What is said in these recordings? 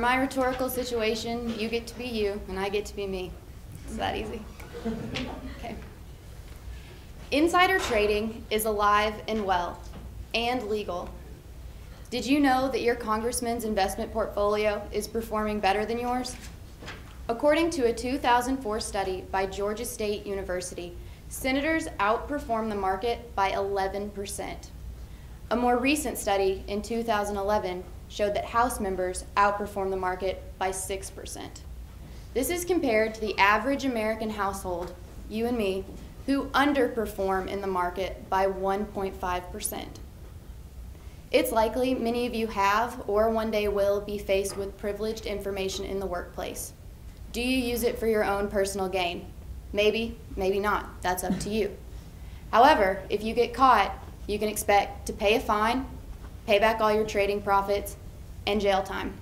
my rhetorical situation, you get to be you, and I get to be me. It's that easy. Okay. Insider trading is alive and well, and legal. Did you know that your congressman's investment portfolio is performing better than yours? According to a 2004 study by Georgia State University, senators outperform the market by 11%. A more recent study in 2011 showed that House members outperform the market by 6%. This is compared to the average American household, you and me, who underperform in the market by 1.5%. It's likely many of you have or one day will be faced with privileged information in the workplace. Do you use it for your own personal gain? Maybe, maybe not. That's up to you. However, if you get caught, you can expect to pay a fine, pay back all your trading profits, and jail time.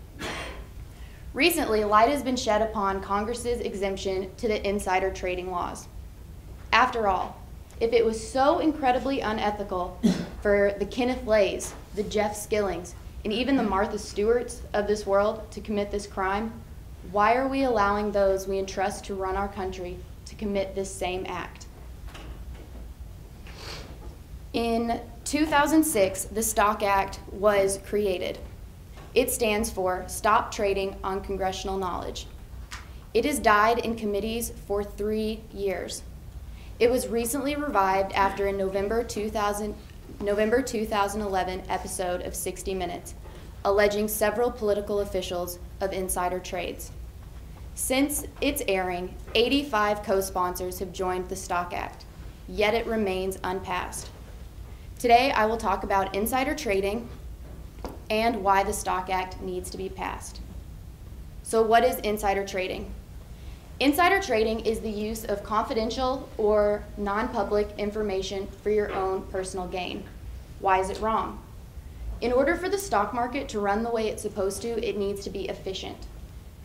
Recently, light has been shed upon Congress's exemption to the insider trading laws. After all, if it was so incredibly unethical for the Kenneth Lays, the Jeff Skillings, and even the Martha Stewarts of this world to commit this crime, why are we allowing those we entrust to run our country to commit this same act? In 2006, the Stock Act was created. It stands for Stop Trading on Congressional Knowledge. It has died in committees for 3 years. It was recently revived after a November 2011 episode of 60 Minutes, alleging several political officials of insider trades. Since its airing, 85 co-sponsors have joined the Stock Act, yet it remains unpassed. Today, I will talk about insider trading and why the Stock Act needs to be passed. So what is insider trading? Insider trading is the use of confidential or non-public information for your own personal gain. Why is it wrong? In order for the stock market to run the way it's supposed to, it needs to be efficient.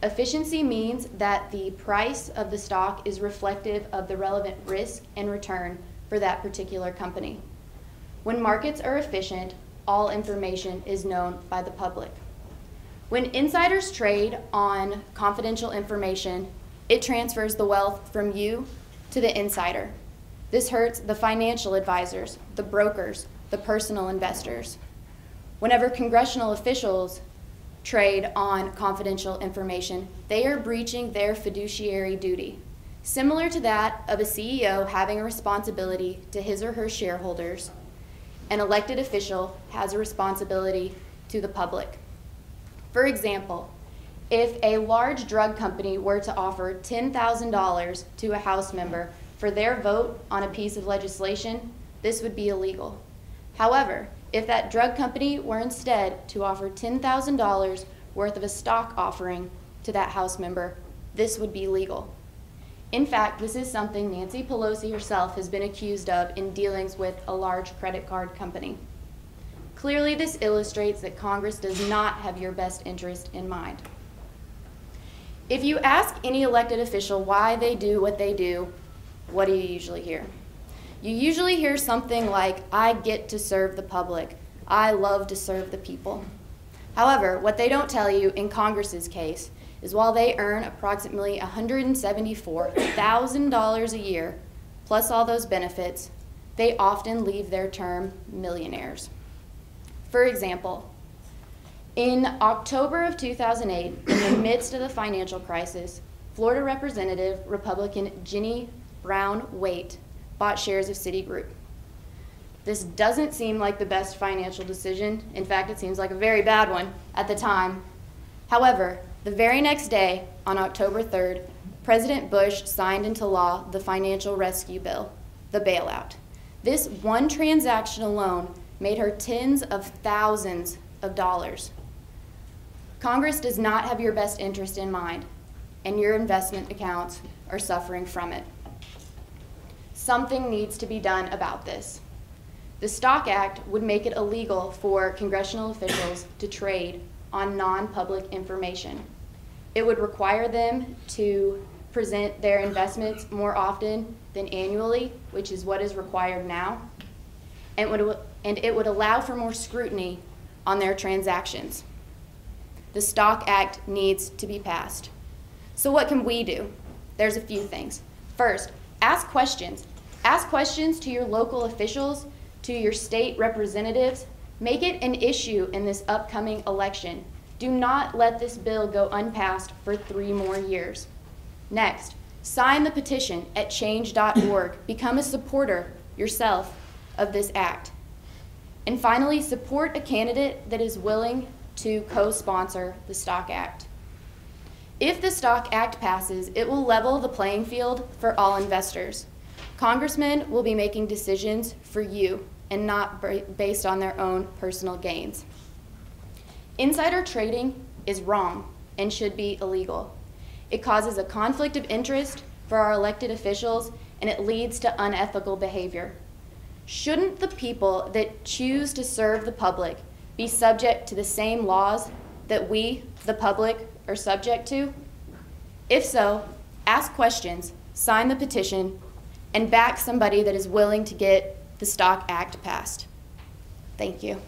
Efficiency means that the price of the stock is reflective of the relevant risk and return for that particular company. When markets are efficient, all information is known by the public. When insiders trade on confidential information, it transfers the wealth from you to the insider. This hurts the financial advisors, the brokers, the personal investors. Whenever congressional officials trade on confidential information, they are breaching their fiduciary duty, similar to that of a CEO having a responsibility to his or her shareholders. An elected official has a responsibility to the public. For example, if a large drug company were to offer $10,000 to a House member for their vote on a piece of legislation, this would be illegal. However, if that drug company were instead to offer $10,000 worth of a stock offering to that House member, this would be legal. In fact, this is something Nancy Pelosi herself has been accused of in dealings with a large credit card company. Clearly, this illustrates that Congress does not have your best interest in mind. If you ask any elected official why they do what they do, what do you usually hear? You usually hear something like, I get to serve the public. I love to serve the people. However, what they don't tell you in Congress's case is while they earn approximately $174,000 a year, plus all those benefits, they often leave their term millionaires. For example, in October of 2008, in the midst of the financial crisis, Florida Representative Republican Jenny Brown Waite bought shares of Citigroup. This doesn't seem like the best financial decision. In fact, it seems like a very bad one at the time. However, the very next day, on October 3rd, President Bush signed into law the Financial Rescue Bill, the bailout. This one transaction alone made her tens of thousands of dollars. Congress does not have your best interest in mind, and your investment accounts are suffering from it. Something needs to be done about this. The Stock Act would make it illegal for congressional officials to trade on non-public information. It would require them to present their investments more often than annually, which is what is required now, and it would allow for more scrutiny on their transactions. the Stock Act needs to be passed. So what can we do? There's a few things. First, ask questions. Ask questions to your local officials, to your state representatives. Make it an issue in this upcoming election. Do not let this bill go unpassed for 3 more years. Next, sign the petition at change.org. Become a supporter yourself of this act. And finally, support a candidate that is willing to co-sponsor the Stock Act. If the Stock Act passes, it will level the playing field for all investors. Congressmen will be making decisions for you and not based on their own personal gains. Insider trading is wrong and should be illegal. It causes a conflict of interest for our elected officials, and it leads to unethical behavior. Shouldn't the people that choose to serve the public be subject to the same laws that we, the public, are subject to? If so, ask questions, sign the petition, and back somebody that is willing to get the Stock Act passed. Thank you.